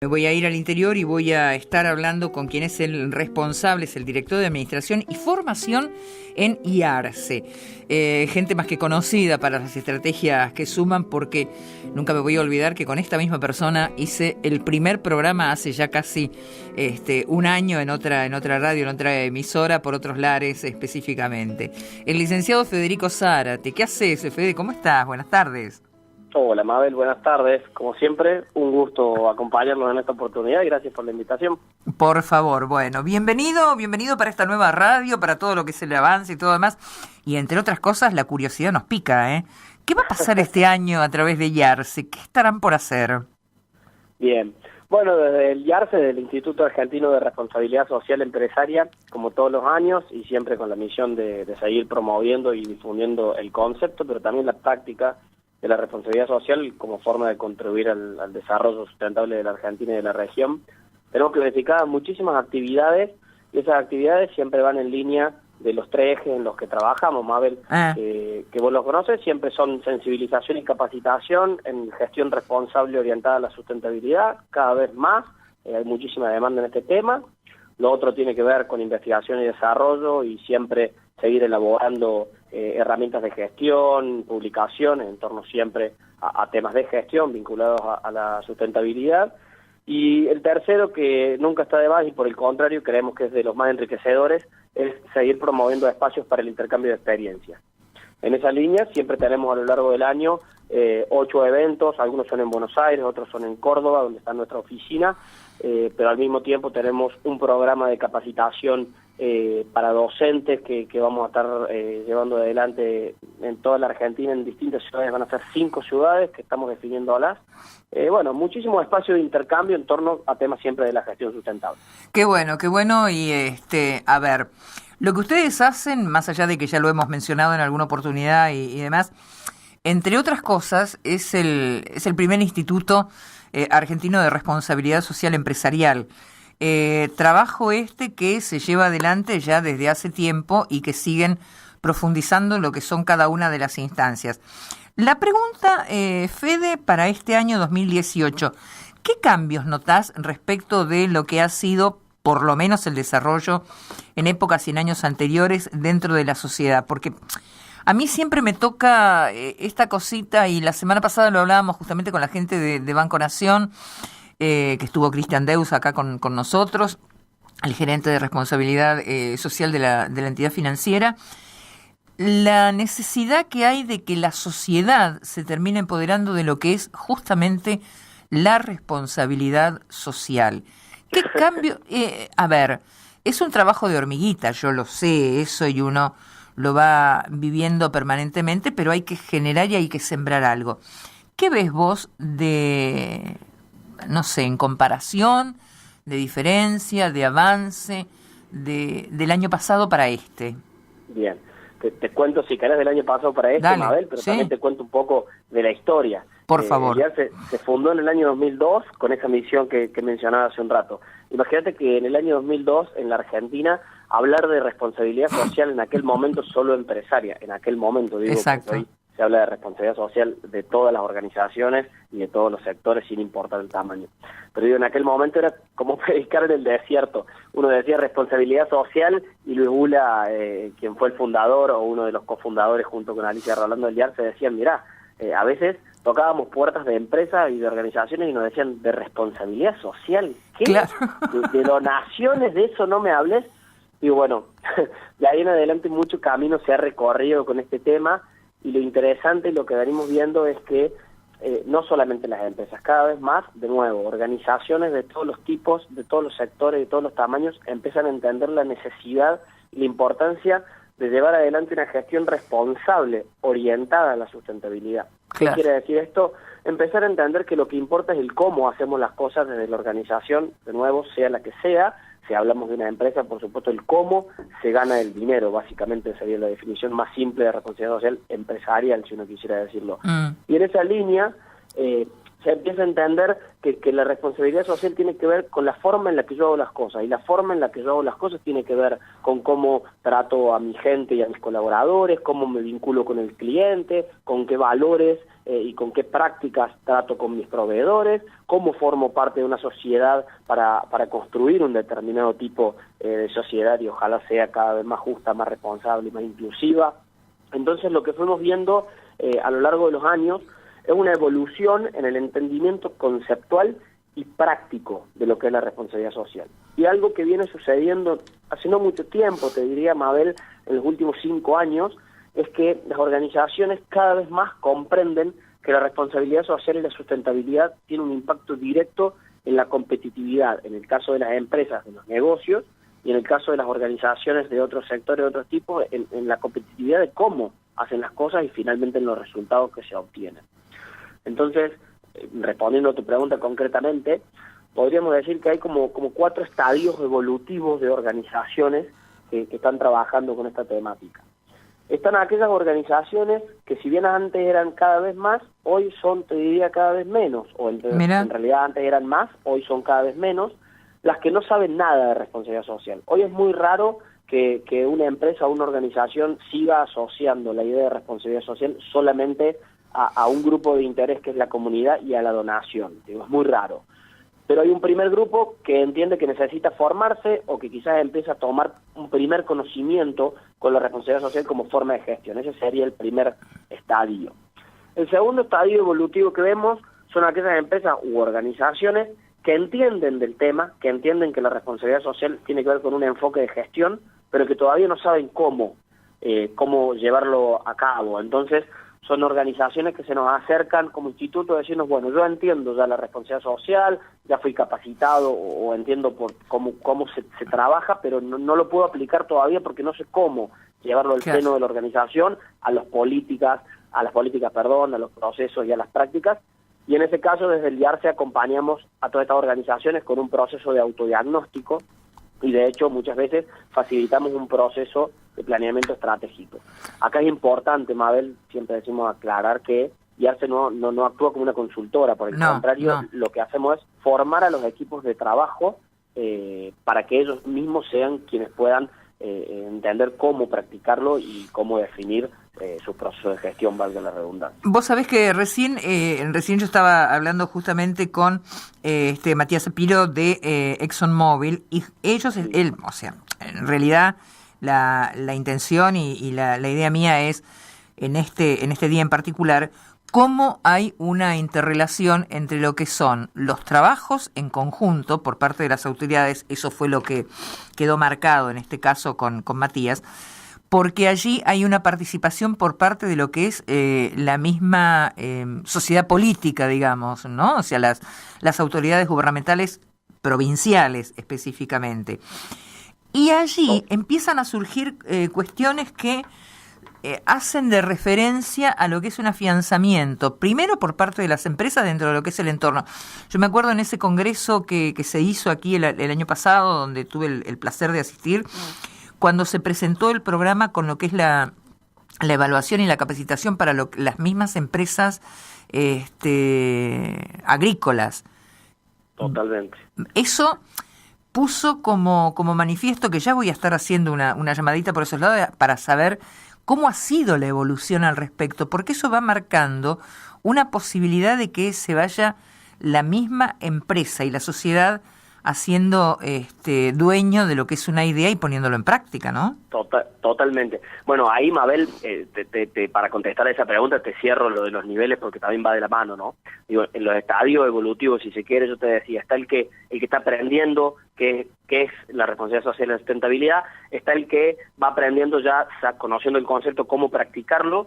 Me voy a ir al interior y voy a estar hablando con quien es el responsable, es el director de Administración y Formación en IARCE. Gente más que conocida para las estrategias que suman, porque nunca me voy a olvidar que con esta misma persona hice el primer programa hace ya casi un año en otra radio, en otra emisora, por otros lares específicamente. El licenciado Federico Zárate. ¿Qué haces, Fede? ¿Cómo estás? Buenas tardes. Hola Mabel, buenas tardes. Como siempre, un gusto acompañarnos en esta oportunidad y gracias por la invitación. Por favor, bueno, bienvenido para esta nueva radio, para todo lo que es el avance y todo demás. Y entre otras cosas, la curiosidad nos pica, ¿eh? ¿Qué va a pasar este año a través de IARCE? ¿Qué estarán por hacer? Bien, bueno, desde el IARCE, del Instituto Argentino de Responsabilidad Social Empresaria, como todos los años, y siempre con la misión de seguir promoviendo y difundiendo el concepto, pero también la práctica de la responsabilidad social como forma de contribuir al desarrollo sustentable de la Argentina y de la región. Tenemos planificadas muchísimas actividades y esas actividades siempre van en línea de los tres ejes en los que trabajamos, Mabel, que vos los conoces, siempre son sensibilización y capacitación en gestión responsable orientada a la sustentabilidad, cada vez más, hay muchísima demanda en este tema. Lo otro tiene que ver con investigación y desarrollo y siempre seguir elaborando herramientas de gestión, publicación en torno siempre a temas de gestión vinculados a la sustentabilidad. Y el tercero, que nunca está de más y por el contrario creemos que es de los más enriquecedores, es seguir promoviendo espacios para el intercambio de experiencias. En esa línea siempre tenemos a lo largo del año 8 eventos, algunos son en Buenos Aires, otros son en Córdoba, donde está nuestra oficina, pero al mismo tiempo tenemos un programa de capacitación para docentes que vamos a estar llevando adelante en toda la Argentina, en distintas ciudades, van a ser 5 ciudades que estamos definiéndolas. Bueno, muchísimo espacio de intercambio en torno a temas siempre de la gestión sustentable. Qué bueno, y a ver, lo que ustedes hacen, más allá de que ya lo hemos mencionado en alguna oportunidad y demás, entre otras cosas, es el primer instituto argentino de responsabilidad social empresarial. Trabajo que se lleva adelante ya desde hace tiempo y que siguen profundizando lo que son cada una de las instancias. La pregunta, Fede, para este año 2018, ¿qué cambios notás respecto de lo que ha sido, por lo menos, el desarrollo en épocas y en años anteriores dentro de la sociedad? Porque a mí siempre me toca esta cosita, y la semana pasada lo hablábamos justamente con la gente de Banco Nación, que estuvo Cristian Deus acá con nosotros, el gerente de responsabilidad social de la entidad financiera, la necesidad que hay de que la sociedad se termine empoderando de lo que es justamente la responsabilidad social. ¿Qué cambio? A ver, es un trabajo de hormiguita, yo lo sé, eso, y uno lo va viviendo permanentemente, pero hay que generar y hay que sembrar algo. ¿Qué ves vos no sé, en comparación, de diferencia, de avance del año pasado para este? Bien, te cuento si querés del año pasado para este, dale, Mabel, pero sí, también te cuento un poco de la historia. Por favor. Ya se fundó en el año 2002 con esa misión que mencionaba hace un rato. Imagínate que en el año 2002 en la Argentina hablar de responsabilidad social en aquel momento solo empresaria, en aquel momento digo, exacto, porque hoy se habla de responsabilidad social de todas las organizaciones y de todos los sectores sin importar el tamaño. Pero digo, en aquel momento era como predicar en el desierto. Uno decía responsabilidad social y Luis Bula, quien fue el fundador o uno de los cofundadores junto con Alicia Rolando del IARCE, decían, mirá, a veces tocábamos puertas de empresas y de organizaciones y nos decían, ¿de responsabilidad social? ¿Qué? Claro. ¿De donaciones? ¿De eso no me hables? Y bueno, de ahí en adelante mucho camino se ha recorrido con este tema, y lo interesante y lo que venimos viendo es que no solamente las empresas, cada vez más, de nuevo, organizaciones de todos los tipos, de todos los sectores, de todos los tamaños, empiezan a entender la necesidad y la importancia de llevar adelante una gestión responsable, orientada a la sustentabilidad. Claro. ¿Qué quiere decir esto? Empezar a entender que lo que importa es el cómo hacemos las cosas desde la organización, de nuevo, sea la que sea. Si hablamos de una empresa, por supuesto, el cómo se gana el dinero, básicamente sería la definición más simple de responsabilidad social empresarial, si uno quisiera decirlo. Y en esa línea se se empieza a entender que la responsabilidad social tiene que ver con la forma en la que yo hago las cosas, y la forma en la que yo hago las cosas tiene que ver con cómo trato a mi gente y a mis colaboradores, cómo me vinculo con el cliente, con qué valores y con qué prácticas trato con mis proveedores, cómo formo parte de una sociedad para construir un determinado tipo de sociedad y ojalá sea cada vez más justa, más responsable y más inclusiva. Entonces lo que fuimos viendo a lo largo de los años es una evolución en el entendimiento conceptual y práctico de lo que es la responsabilidad social. Y algo que viene sucediendo hace no mucho tiempo, te diría, Mabel, en los últimos 5 años, es que las organizaciones cada vez más comprenden que la responsabilidad social y la sustentabilidad tienen un impacto directo en la competitividad, en el caso de las empresas, de los negocios, y en el caso de las organizaciones de otros sectores, de otros tipos, en la competitividad de cómo hacen las cosas y finalmente en los resultados que se obtienen. Entonces, respondiendo a tu pregunta concretamente, podríamos decir que hay como 4 estadios evolutivos de organizaciones que están trabajando con esta temática. Están aquellas organizaciones que si bien antes eran cada vez más, hoy son, te diría, cada vez menos, o en realidad antes eran más, hoy son cada vez menos, las que no saben nada de responsabilidad social. Hoy es muy raro que una empresa o una organización siga asociando la idea de responsabilidad social solamente a un grupo de interés que es la comunidad y a la donación. Digo, es muy raro. Pero hay un primer grupo que entiende que necesita formarse o que quizás empieza a tomar un primer conocimiento con la responsabilidad social como forma de gestión. Ese sería el primer estadio. El segundo estadio evolutivo que vemos son aquellas empresas u organizaciones que entienden del tema, que entienden que la responsabilidad social tiene que ver con un enfoque de gestión, pero que todavía no saben cómo llevarlo a cabo. Entonces, son organizaciones que se nos acercan como instituto a decirnos, bueno, yo entiendo ya la responsabilidad social, ya fui capacitado o entiendo por cómo se trabaja, pero no lo puedo aplicar todavía porque no sé cómo llevarlo al seno de la organización, a las políticas, a los procesos y a las prácticas. Y en ese caso, desde el IARCE acompañamos a todas estas organizaciones con un proceso de autodiagnóstico y de hecho muchas veces facilitamos un proceso de planeamiento estratégico. Acá es importante, Mabel, siempre decimos aclarar que IARCE no actúa como una consultora, por el contrario, lo que hacemos es formar a los equipos de trabajo para que ellos mismos sean quienes puedan entender cómo practicarlo y cómo definir su proceso de gestión, valga la redundancia. Vos sabés que recién yo estaba hablando justamente con Matías Epiro de ExxonMobil y él, o sea, en realidad la intención y la idea mía es en este día en particular cómo hay una interrelación entre lo que son los trabajos en conjunto por parte de las autoridades. Eso fue lo que quedó marcado en este caso con Matías, porque allí hay una participación por parte de lo que es la misma sociedad política, digamos, ¿no? O sea, las autoridades gubernamentales provinciales específicamente. Y allí empiezan a surgir cuestiones que hacen de referencia a lo que es un afianzamiento, primero por parte de las empresas dentro de lo que es el entorno. Yo me acuerdo en ese congreso que se hizo aquí el año pasado, donde tuve el placer de asistir, cuando se presentó el programa con lo que es la evaluación y la capacitación para las mismas empresas agrícolas. Totalmente. Eso puso como manifiesto que ya voy a estar haciendo una llamadita por esos lados para saber cómo ha sido la evolución al respecto, porque eso va marcando una posibilidad de que se vaya la misma empresa y la sociedad haciendo dueño de lo que es una idea y poniéndolo en práctica, ¿no? Totalmente. Bueno, ahí, Mabel, para contestar a esa pregunta te cierro lo de los niveles porque también va de la mano, ¿no? Digo, en los estadios evolutivos, si se quiere, yo te decía, está el que está aprendiendo qué es la responsabilidad social y la sustentabilidad, está el que va aprendiendo ya, conociendo el concepto, cómo practicarlo,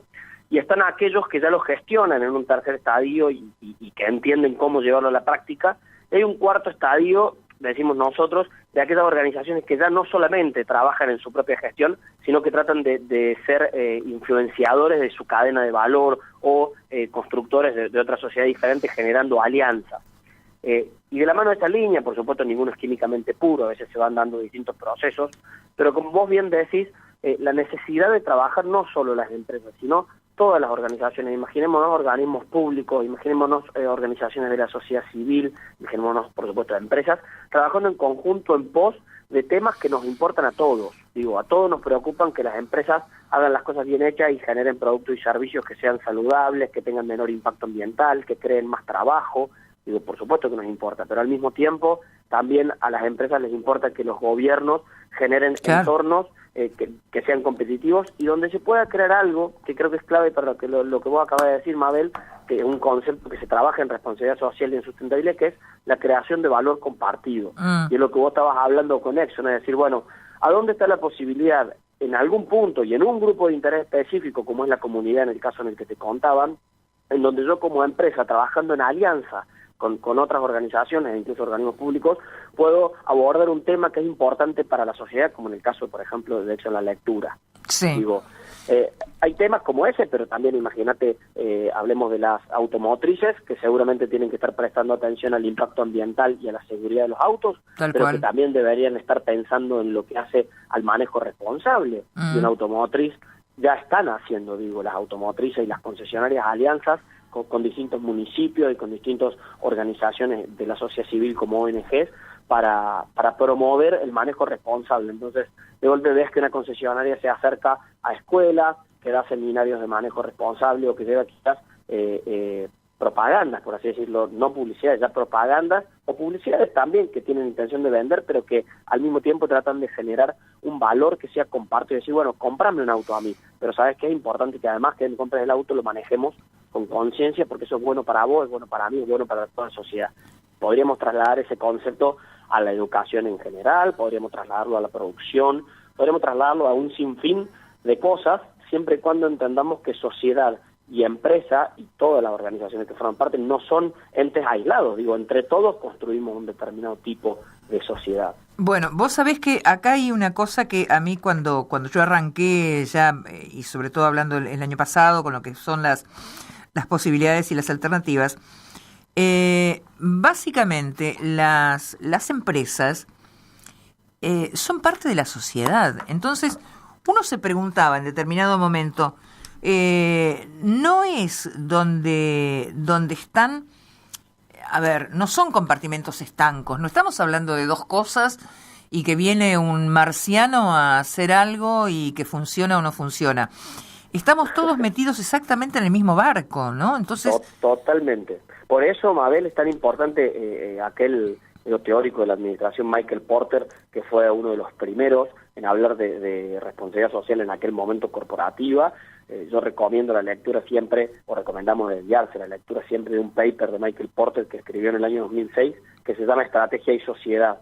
y están aquellos que ya lo gestionan en un tercer estadio y que entienden cómo llevarlo a la práctica. Y hay un cuarto estadio, decimos nosotros, de aquellas organizaciones que ya no solamente trabajan en su propia gestión, sino que tratan de ser influenciadores de su cadena de valor o constructores de otra sociedad diferente generando alianzas. Y de la mano de esa línea, por supuesto, ninguno es químicamente puro, a veces se van dando distintos procesos, pero como vos bien decís, la necesidad de trabajar no solo las empresas, sino todas las organizaciones, imaginémonos organismos públicos, imaginémonos organizaciones de la sociedad civil, imaginémonos, por supuesto, empresas, trabajando en conjunto en pos de temas que nos importan a todos. Digo, a todos nos preocupan que las empresas hagan las cosas bien hechas y generen productos y servicios que sean saludables, que tengan menor impacto ambiental, que creen más trabajo. Digo, por supuesto que nos importa, pero al mismo tiempo también a las empresas les importa que los gobiernos generen entornos que sean competitivos y donde se pueda crear algo que creo que es clave para lo que vos acabas de decir, Mabel, que es un concepto que se trabaja en responsabilidad social y en sustentabilidad, que es la creación de valor compartido. Y es lo que vos estabas hablando con Exxon, es decir, bueno, ¿a dónde está la posibilidad en algún punto y en un grupo de interés específico, como es la comunidad en el caso en el que te contaban, en donde yo como empresa, trabajando en alianza con otras organizaciones, incluso organismos públicos, puedo abordar un tema que es importante para la sociedad, como en el caso, por ejemplo, de hecho, la lectura? Sí. Digo, hay temas como ese, pero también imagínate, hablemos de las automotrices, que seguramente tienen que estar prestando atención al impacto ambiental y a la seguridad de los autos, pero que también deberían estar pensando en lo que hace al manejo responsable de una automotriz. Ya están haciendo, digo, las automotrices y las concesionarias alianzas con distintos municipios y con distintas organizaciones de la sociedad civil como ONGs para promover el manejo responsable. Entonces, de golpe ves que una concesionaria se acerca a escuelas, que da seminarios de manejo responsable o que lleva quizás propagandas, por así decirlo, no publicidades, ya propagandas o publicidades también que tienen intención de vender, pero que al mismo tiempo tratan de generar un valor que sea compartido y decir, bueno, cómprame un auto a mí, pero sabes que es importante que además que me compres el auto lo manejemos con conciencia porque eso es bueno para vos, es bueno para mí, es bueno para toda la sociedad. Podríamos trasladar ese concepto a la educación en general, podríamos trasladarlo a la producción, podríamos trasladarlo a un sinfín de cosas, siempre y cuando entendamos que sociedad y empresa y todas las organizaciones que forman parte no son entes aislados, digo, entre todos construimos un determinado tipo de sociedad. Bueno, vos sabés que acá hay una cosa que a mí cuando yo arranqué ya, y sobre todo hablando el año pasado con lo que son las posibilidades y las alternativas, básicamente las empresas son parte de la sociedad. Entonces, uno se preguntaba en determinado momento, no es donde están, a ver, no son compartimentos estancos, no estamos hablando de dos cosas y que viene un marciano a hacer algo y que funciona o no funciona. Estamos todos metidos exactamente en el mismo barco, ¿no? Entonces, totalmente. Por eso, Mabel, es tan importante aquel teórico de la administración, Michael Porter, que fue uno de los primeros en hablar de responsabilidad social en aquel momento corporativa. Yo recomiendo la lectura siempre, o recomendamos desviarse la lectura siempre de un paper de Michael Porter que escribió en el año 2006, que se llama Estrategia y Sociedad,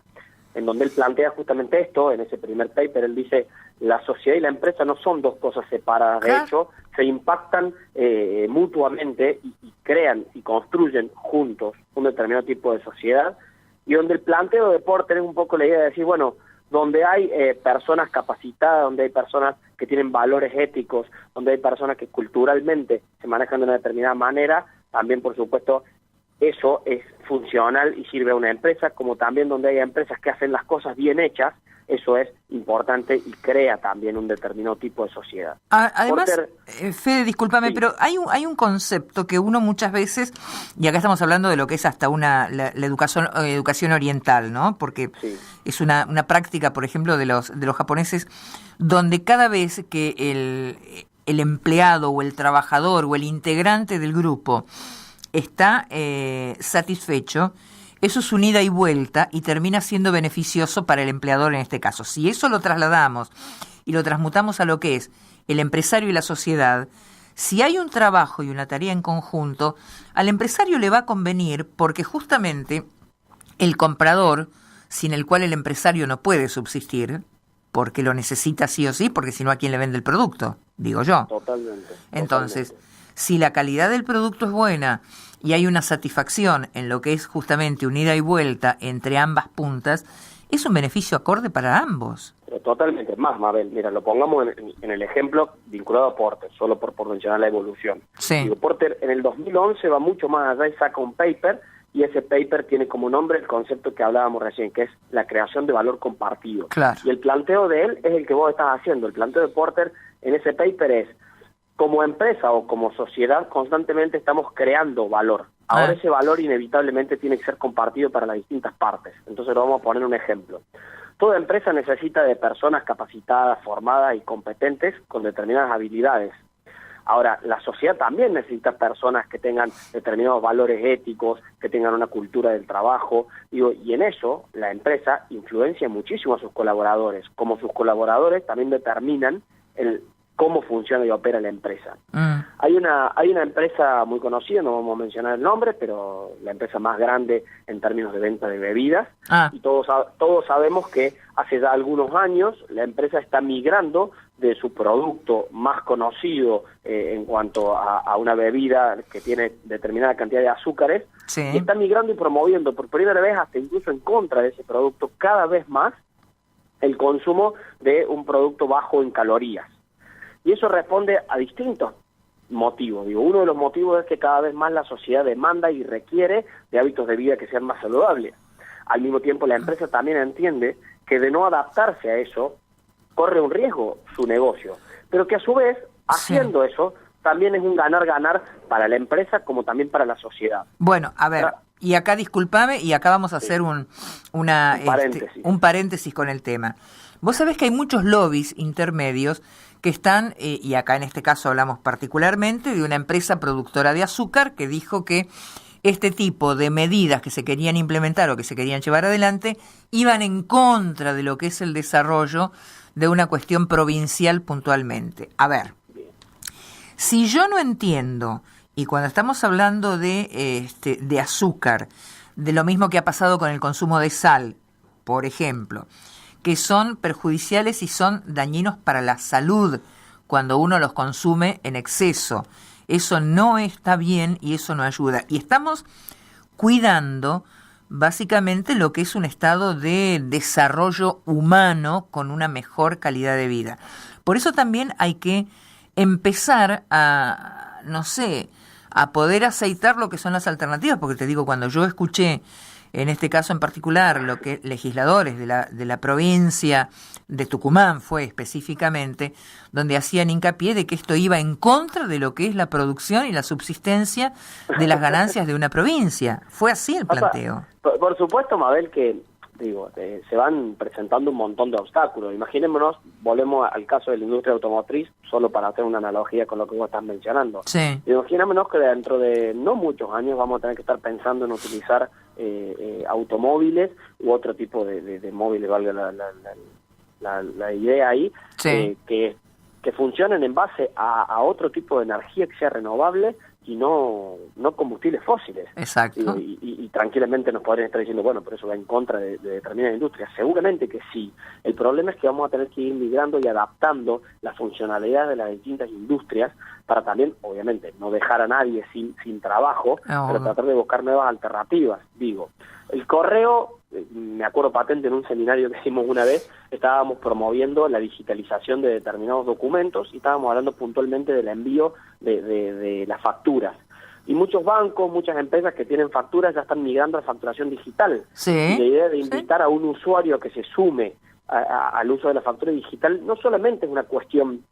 en donde él plantea justamente esto. En ese primer paper él dice, la sociedad y la empresa no son dos cosas separadas, de hecho, se impactan mutuamente y crean y construyen juntos un determinado tipo de sociedad, y donde el planteo de Porter es un poco la idea de decir, bueno, donde hay personas capacitadas, donde hay personas que tienen valores éticos, donde hay personas que culturalmente se manejan de una determinada manera, también por supuesto eso es funcional y sirve a una empresa, como también donde hay empresas que hacen las cosas bien hechas, eso es importante y crea también un determinado tipo de sociedad. Además, Fede, discúlpame, sí, pero hay un concepto que uno muchas veces, y acá estamos hablando de lo que es hasta la educación oriental, ¿no? Porque sí, es una práctica, por ejemplo, de los japoneses, donde cada vez que el empleado o el trabajador o el integrante del grupo está satisfecho, eso es un ida y vuelta y termina siendo beneficioso para el empleador en este caso. Si eso lo trasladamos y lo transmutamos a lo que es el empresario y la sociedad, si hay un trabajo y una tarea en conjunto, al empresario le va a convenir porque justamente el comprador, sin el cual el empresario no puede subsistir, porque lo necesita sí o sí, porque si no, ¿a quién le vende el producto? Digo yo. Totalmente. Entonces, si la calidad del producto es buena y hay una satisfacción en lo que es justamente un ida y vuelta entre ambas puntas, es un beneficio acorde para ambos. Pero totalmente. Más, Mabel, mira, lo pongamos en el ejemplo vinculado a Porter, solo por mencionar la evolución. Sí. Digo, Porter en el 2011 va mucho más allá y saca un paper, y ese paper tiene como nombre el concepto que hablábamos recién, que es la creación de valor compartido. Claro. Y el planteo de él es el que vos estás haciendo. El planteo de Porter en ese paper es, como empresa o como sociedad constantemente estamos creando valor. Ahora ese valor inevitablemente tiene que ser compartido para las distintas partes. Entonces vamos a poner un ejemplo. Toda empresa necesita de personas capacitadas, formadas y competentes con determinadas habilidades. Ahora, la sociedad también necesita personas que tengan determinados valores éticos, que tengan una cultura del trabajo, y en eso la empresa influencia muchísimo a sus colaboradores. Como sus colaboradores también determinan cómo funciona y opera la empresa. Hay una empresa muy conocida, no vamos a mencionar el nombre, pero la empresa más grande en términos de venta de bebidas, y todos sabemos que hace ya algunos años la empresa está migrando de su producto más conocido en cuanto a una bebida que tiene determinada cantidad de azúcares, y está migrando y promoviendo por primera vez, hasta incluso en contra de ese producto, cada vez más el consumo de un producto bajo en calorías. Y eso responde a distintos motivos. Uno de los motivos es que cada vez más la sociedad demanda y requiere de hábitos de vida que sean más saludables. Al mismo tiempo, la empresa también entiende que de no adaptarse a eso, corre un riesgo su negocio. Pero que a su vez, haciendo eso, también es un ganar-ganar para la empresa como también para la sociedad. Bueno, a ver, y acá discúlpame, y acá vamos a hacer un paréntesis con el tema. Vos sabés que hay muchos lobbies intermedios que están, y acá en este caso hablamos particularmente de una empresa productora de azúcar que dijo que este tipo de medidas que se querían implementar o que se querían llevar adelante iban en contra de lo que es el desarrollo de una cuestión provincial puntualmente. A ver, si yo no entiendo, y cuando estamos hablando de azúcar, de lo mismo que ha pasado con el consumo de sal, por ejemplo, que son perjudiciales y son dañinos para la salud cuando uno los consume en exceso. Eso no está bien y eso no ayuda. Y estamos cuidando básicamente lo que es un estado de desarrollo humano con una mejor calidad de vida. Por eso también hay que empezar a, a poder aceitar lo que son las alternativas, porque te digo, cuando yo escuché en este caso en particular, lo que legisladores de la provincia de Tucumán fue específicamente, donde hacían hincapié de que esto iba en contra de lo que es la producción y la subsistencia de las ganancias de una provincia. Fue así el planteo. Por supuesto, Mabel, que se van presentando un montón de obstáculos. Imaginémonos, volvemos al caso de la industria automotriz, solo para hacer una analogía con lo que vos estás mencionando. Sí. Imaginémonos que dentro de no muchos años vamos a tener que estar pensando en utilizar automóviles u otro tipo de móviles, valga la idea ahí, que funcionen en base a otro tipo de energía que sea renovable y no combustibles fósiles. Exacto. Y tranquilamente nos podrían estar diciendo, bueno, pero eso va en contra de determinadas industrias. Seguramente que sí. El problema es que vamos a tener que ir migrando y adaptando la funcionalidad de las distintas industrias para también, obviamente, no dejar a nadie sin trabajo, pero tratar de buscar nuevas alternativas. El correo, me acuerdo patente en un seminario que hicimos una vez, estábamos promoviendo la digitalización de determinados documentos y estábamos hablando puntualmente del envío de las facturas. Y muchos bancos, muchas empresas que tienen facturas ya están migrando a facturación digital. Sí. Y la idea de invitar a un usuario que se sume al uso de la factura digital no solamente es una cuestión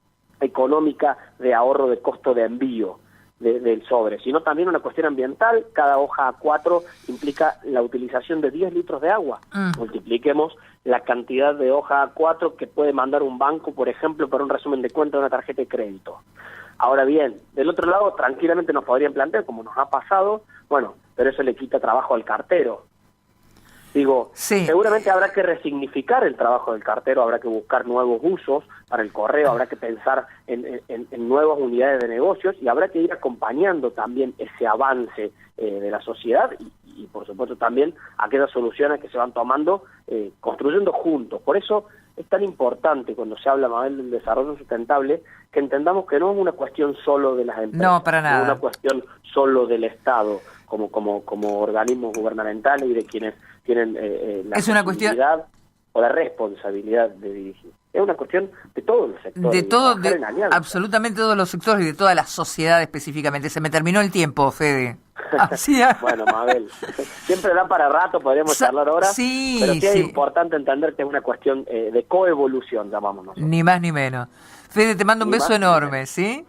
económica de ahorro de costo de envío del sobre, sino también una cuestión ambiental. Cada hoja A4 implica la utilización de 10 litros de agua. Multipliquemos la cantidad de hoja A4 que puede mandar un banco, por ejemplo, para un resumen de cuenta de una tarjeta de crédito. Ahora bien, del otro lado, tranquilamente nos podrían plantear, como nos ha pasado, bueno, pero eso le quita trabajo al cartero. Seguramente habrá que resignificar el trabajo del cartero, habrá que buscar nuevos usos para el correo, habrá que pensar en nuevas unidades de negocios y habrá que ir acompañando también ese avance de la sociedad y por supuesto también aquellas soluciones que se van tomando, construyendo juntos. Por eso es tan importante cuando se habla, Mabel, del desarrollo sustentable, que entendamos que no es una cuestión solo de las empresas, no, para nada. No es una cuestión solo del Estado como organismos gubernamentales y de quienes tienen la posibilidad o la responsabilidad de dirigir. Es una cuestión de todos los sectores. Absolutamente todos los sectores y de toda la sociedad específicamente. Se me terminó el tiempo, Fede. Bueno, Mabel, siempre da para rato, podríamos charlar ahora, pero sí es importante entender que es una cuestión de coevolución, llamamos nosotros. Ni más ni menos. Fede, te mando un beso enorme, ¿sí?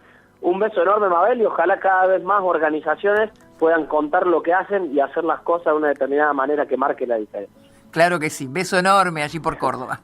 Un beso enorme, Mabel, y ojalá cada vez más organizaciones puedan contar lo que hacen y hacer las cosas de una determinada manera que marque la diferencia. Claro que sí. Beso enorme allí por Córdoba.